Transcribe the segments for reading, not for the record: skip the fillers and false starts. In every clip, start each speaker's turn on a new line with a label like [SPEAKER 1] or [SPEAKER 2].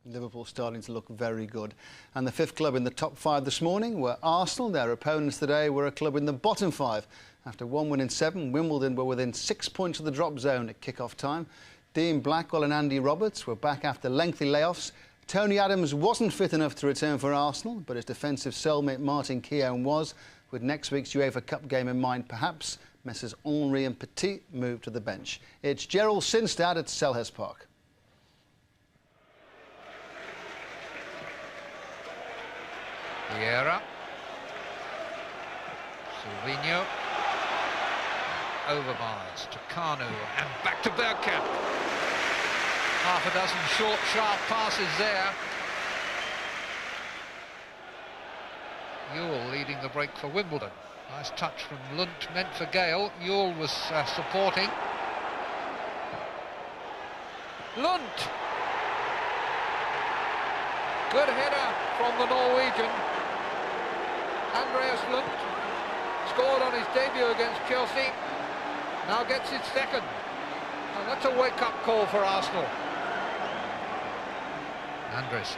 [SPEAKER 1] Liverpool starting to look very good. And the fifth club in the top five this morning were Arsenal. Their opponents today were a club in the bottom five. After one win in seven, Wimbledon were within 6 points of the drop zone at kick-off time. Dean Blackwell and Andy Roberts were back after lengthy layoffs. Tony Adams wasn't fit enough to return for Arsenal, but his defensive cellmate Martin Keown was. With next week's UEFA Cup game in mind, perhaps Messrs Henry and Petit move to the bench. It's Gerald Sinstad at Selhurst Park.
[SPEAKER 2] Vieira, Silvinho, over Mars to Kanu and back to Bergkamp. Half a dozen short, sharp passes there. Ewell leading the break for Wimbledon. Nice touch from Lund, meant for Gale. Ewell was supporting. Lund! Good header from the Norwegian. Andreas Lund scored on his debut against Chelsea, now gets his second, and that's a wake-up call for Arsenal. Andres,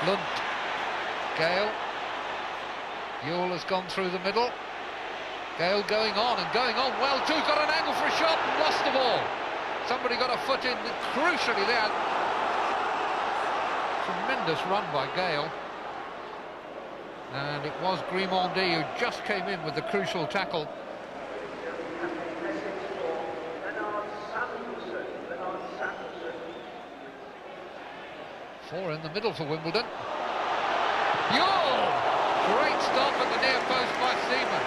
[SPEAKER 2] Lund, Gale, Ewell has gone through the middle, Gale going on well too, got an angle for a shot and lost the ball. Somebody got a foot in crucially there. Tremendous run by Gale. And it was Grimaldi who just came in with the crucial tackle. Four in the middle for Wimbledon. Ewell! Great stop at the near post by Seaman.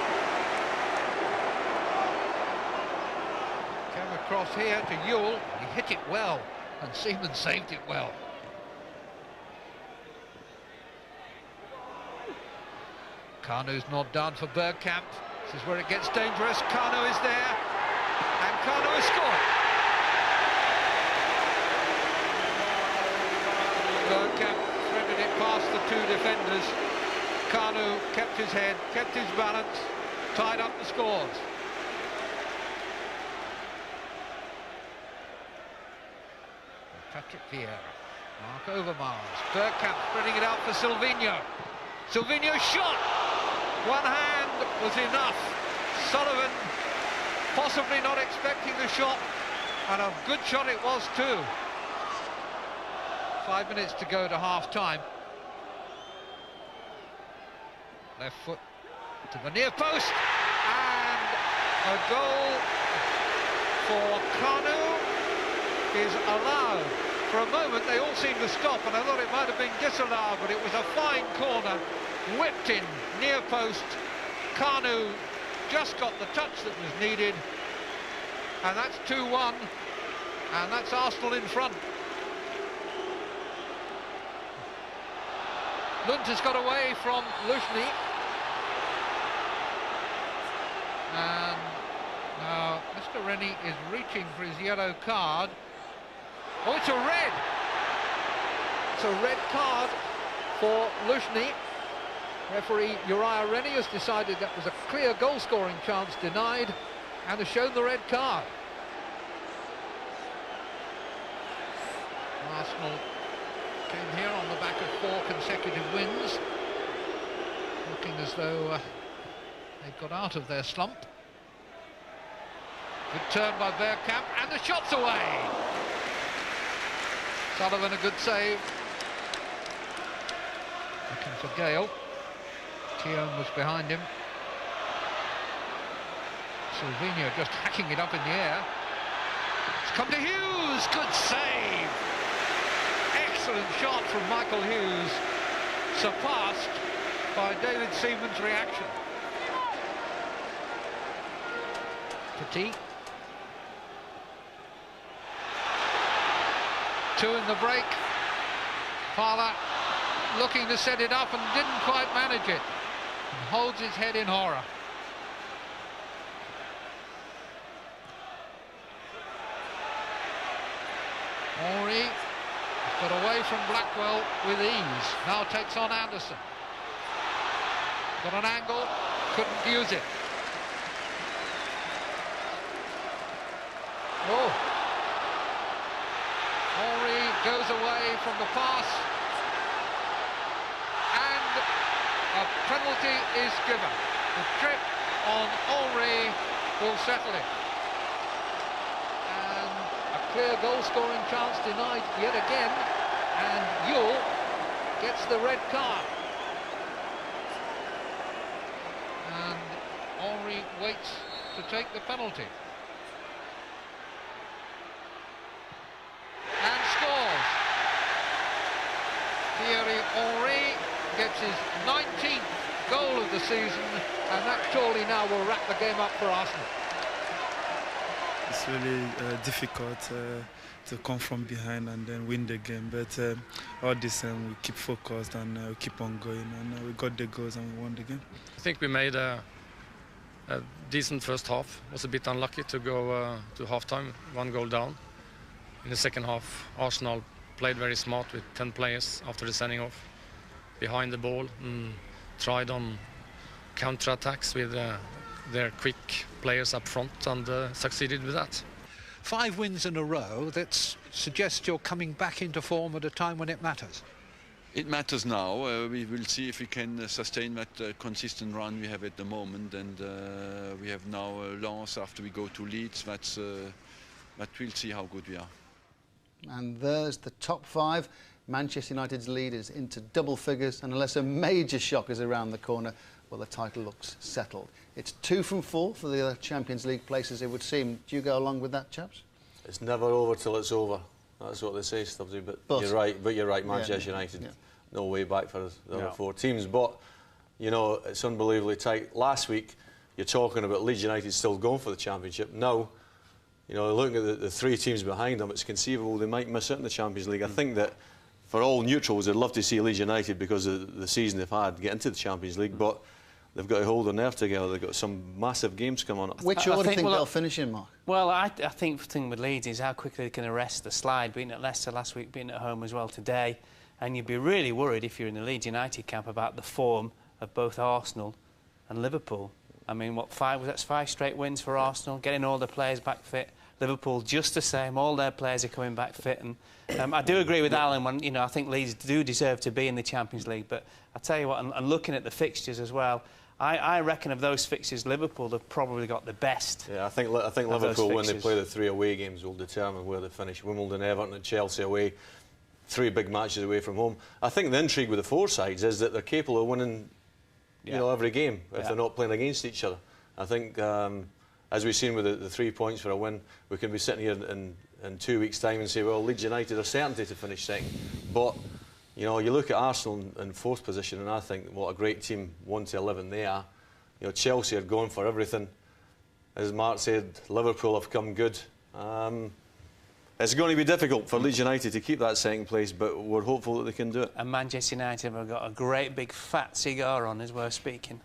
[SPEAKER 2] Came across here to Ewell. He hit it well, and Seaman saved it well. Kanu's not done for Bergkamp. This is where it gets dangerous. Kanu is there, and Kanu has scored. Bergkamp threaded it past the two defenders. Kanu kept his head, kept his balance, tied up the scores. Patrick Vieira, Mark Overmars, Bergkamp spreading it out for Silvinho. Silvinho shot! One hand was enough. Sullivan possibly not expecting the shot, and a good shot it was too. 5 minutes to go to half-time. Left foot to the near post, and a goal for Kanu is allowed. For a moment they all seemed to stop, and I thought it might have been disallowed, but it was a fine corner, whipped in near post. Kanu just got the touch that was needed, and that's 2-1, and that's Arsenal in front. Lund has got away from Lushny, and now Mr. Rennie is reaching for his yellow card. Oh, it's a red! It's a red card for Lushny. Referee Uriah Rennie has decided that was a clear goal-scoring chance denied, and has shown the red card. Arsenal came here on the back of 4 consecutive wins, looking as though they've got out of their slump. Good turn by Bergkamp, and the shot's away! Sullivan, a good save. Looking for Gale. Keown was behind him. Silvinho just hacking it up in the air. It's come to Hughes, good save! Excellent shot from Michael Hughes, surpassed by David Seaman's reaction. Petit. 2 in the break. Parla looking to set it up and didn't quite manage it. And holds his head in horror. Henry got away from Blackwell with ease. Now takes on Anderson. Got an angle, couldn't use it. Oh. Henry goes away from the pass, and a penalty is given. The trip on Henry will settle it. And a clear goal-scoring chance denied yet again, and Yule gets the red card. And Henry waits to take the penalty. And scores. Thierry Henry gets his 19th goal of the season, and that surely now will wrap the game up for Arsenal.
[SPEAKER 3] It's really difficult to come from behind and then win the game, but all this we keep focused and we keep on going, and we got the goals and we won the game.
[SPEAKER 4] I think we made a decent first half. Was a bit unlucky to go to half-time, 1 goal down. In the second half, Arsenal played very smart with 10 players after the sending off, behind the ball, and tried on counter-attacks with their quick players up front, and succeeded with that.
[SPEAKER 2] 5 wins in a row, that suggests you're coming back into form at a time when it matters.
[SPEAKER 5] It matters now. We will see if we can sustain that consistent run we have at the moment, and we have now Lens after we go to Leeds. But we'll see how good we are.
[SPEAKER 1] And there's the top 5. Manchester United's leaders into double figures, and unless a major shock is around the corner, well, the title looks settled. It's 2 from 4 for the other Champions League places, it would seem. Do you go along with that, chaps?
[SPEAKER 6] It's never over till it's over. That's what they say, Stubbsy. But you're right. Manchester United, no way back for the other 4 teams. But you know, it's unbelievably tight. Last week, you're talking about Leeds United still going for the Championship. Now, you know, looking at the 3 teams behind them, it's conceivable they might miss out in the Champions League. I think that for all neutrals, they'd love to see Leeds United, because of the season they've had, get into the Champions League. But they've got to hold their nerve together. They've got some massive games coming up.
[SPEAKER 1] Which order do you think they'll finish in, Mark?
[SPEAKER 7] Well, I think the thing with Leeds is how quickly they can arrest the slide. Beating at Leicester last week, beating at home as well today. And you'd be really worried if you're in the Leeds United camp about the form of both Arsenal and Liverpool. I mean, that's 5 straight wins for Arsenal, getting all the players back fit. Liverpool just the same, all their players are coming back fit. And I do agree with Alan when, you know, I think Leeds do deserve to be in the Champions League. But I tell you what, and looking at the fixtures as well, I reckon of those fixtures, Liverpool have probably got the best.
[SPEAKER 6] Yeah, I think Liverpool, when they play the 3 away games, will determine where they finish. Wimbledon, Everton and Chelsea away, 3 big matches away from home. I think the intrigue with the 4 sides is that they're capable of winning, you know, every game if they're not playing against each other. I think, as we've seen with the 3 points for a win, we can be sitting here in 2 weeks' time and say, well, Leeds United are certainty to finish second. But you know, you look at Arsenal in 4th position, and I think what a great team, 1 to 11 they are. You know, Chelsea are going for everything. As Mark said, Liverpool have come good. It's going to be difficult for Leeds United to keep that second place, but we're hopeful that they can do it.
[SPEAKER 7] And Manchester United have got a great big fat cigar on as we're speaking.